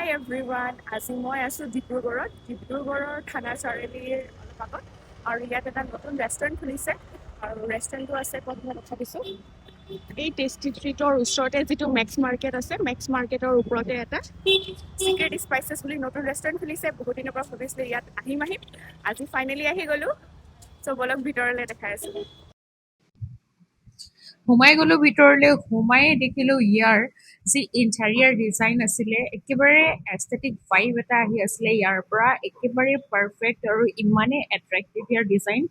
Hi everyone, আজি মই আছোঁ ডিব্ৰুগড়ৰ থানা চাৰিআলিৰ অলপ আগত আৰু ইয়াত এটা নতুন ৰেষ্টুৰেণ্ট খুলিছে আৰু ৰেষ্টুৰেণ্টটো আছে ক'ত মই দেখা দিছোঁ এই টেষ্টি ট্ৰিটৰ ওচৰতে যিটো মেক্স মাৰ্কেট আছে মেক্স মাৰ্কেটৰ ওপৰতে এটা চিক্ৰেট স্পাইচেছ বুলি নতুন ৰেষ্টুৰেণ্ট খুলিছে বহুত দিনৰ পৰা ভাবিছিলোঁ ইয়াত আহিম আজি ফাইনেলি আহি গ'লোঁ চ' বলক ভিতৰলৈ দেখাই আছোঁ সোমাই গলো ভিতৰলৈ সোমাই দেখিলো ইয়াৰ যি ইণ্টাৰিয়াৰ ডিজাইন আছিলে একেবাৰে এস্থেটিক ভাইব এটা আহি আছিলে ইয়াৰ পৰা একেবাৰে পাৰফেক্ট আৰু ইমানে এট্ৰেক্টিভ ইয়াৰ ডিজাইন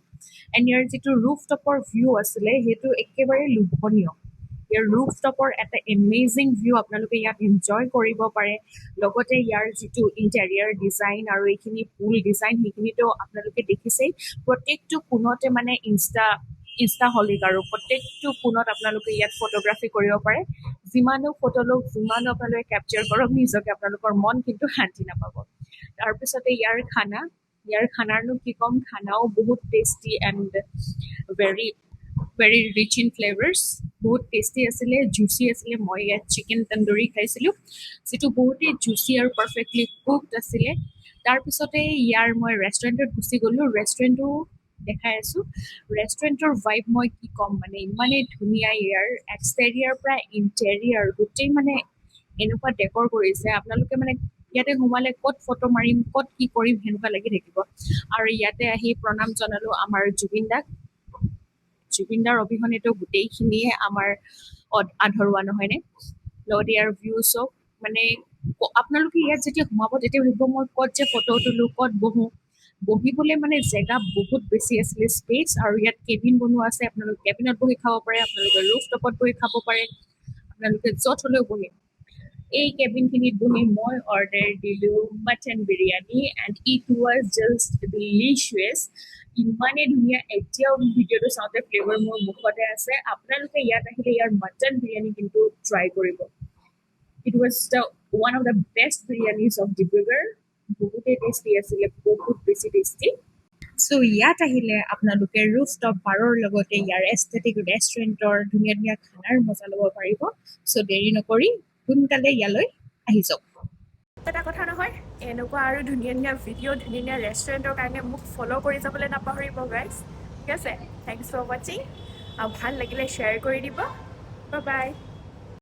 এণ্ড ইয়াৰ যিটো ৰুফ টপৰ ভিউ আছিলে সেইটো একেবাৰে লোভনীয় ইয়াৰ ৰুফ টপৰ এটা এমেজিং ভিউ আপোনালোকে ইয়াত এনজয় কৰিব পাৰে লগতে ইয়াৰ যিটো ইণ্টাৰিয়াৰ ডিজাইন আৰু এইখিনি পুল ডিজাইন সেইখিনিতো আপোনালোকে দেখিছেই প্ৰত্যেকটো কোণতে মানে ইনষ্টা হলিক আৰু প্ৰত্যেকটো কোণত আপোনালোকে ইয়াত ফটোগ্ৰাফী কৰিব পাৰে যিমানো ফটো লওক যিমানো আপোনালোকে কেপচাৰ কৰক নিজকে আপোনালোকৰ মন কিন্তু শান্তি নাপাব তাৰপিছতে ইয়াৰ খানাৰনো কি ক'ম খানাও বহুত tasty and very rich in flavours বহুত টেষ্টি আছিলে জুচি আছিলে মই ইয়াত চিকেন তন্দুৰী খাইছিলোঁ যিটো বহুতেই জুচি আৰু পাৰফেক্টলি কুকড আছিলে তাৰপিছতে ইয়াৰ মই ৰেষ্টুৰেণ্টত গুচি গ'লোঁ ৰেষ্টুৰেণ্টটো দেখাই আছোঁ ৰেষ্টুৰেণ্টৰ ভাইব মই কি ক'ম মানে ইমানেই ধুনীয়া ইয়াৰ এক্সটেৰিয়াৰ পৰা ইণ্টেৰিয়াৰ গোটেই মানে এনেকুৱা ডেকৰ কৰিছে আপোনালোকে মানে ইয়াতে সোমালে ক'ত ফটো মাৰিম ক'ত কি কৰিম সেনেকুৱা লাগি থাকিব আৰু ইয়াতে আহি প্ৰণাম জনালোঁ আমাৰ জুবিনদাৰ অবিহনেতো গোটেইখিনিয়ে আমাৰ আধৰুৱা নহয়নে লগতে ইয়াৰ ভিউ চব মানে আপোনালোকে ইয়াত যেতিয়া সোমাব তেতিয়া ভাবিব মই ক'ত যে ফটো তোলোঁ ক'ত বহিবলৈ মানে জেগা বহুত বেছি আছিলে স্পেচ আৰু ইয়াত কেবিন বনোৱা আছে আপোনালোকে কেবিনত বহি খাব পাৰে আপোনালোকে ৰুফ টপত বহি খাব পাৰে আপোনালোকে য'ত হ'লেও বহি এই কেবিনখিনিত বহি মই অৰ্ডাৰ দিলোঁ mutton biryani and it was just delicious ইমানেই ধুনীয়া এতিয়াও ভিডিঅ'টো চাওঁতে ফ্লেভাৰ মোৰ মুখতে আছে আপোনালোকে ইয়াত আহিলে ইয়াৰ মটন বিৰিয়ানী কিন্তু ট্ৰাই কৰিব it was the one of the best biryanis of Dibrugarh বহুতেই টেষ্টি আছিলে বহুত বেছি টেষ্টি চ' ইয়াত আহিলে আপোনালোকে ৰুফ টপ বাৰৰ লগতে ইয়াৰ এস্থেটিক ৰেষ্টুৰেণ্টৰ ধুনীয়া ধুনীয়া খানাৰ মজা ল'ব পাৰিব চ' দেৰি নকৰি সোনকালে ইয়ালৈ আহি যাওক এটা কথা নহয় এনেকুৱা আৰু ধুনীয়া ভিডিঅ' ধুনীয়া ৰেষ্টুৰেণ্টৰ কাৰণে মোক ফ'ল' কৰি যাবলৈ নাপাহৰিব গাইজ ঠিক আছে থেংকছ ফৰ ৱাচিং আৰু ভাল লাগিলে শ্বেয়াৰ কৰি দিব বাই বাই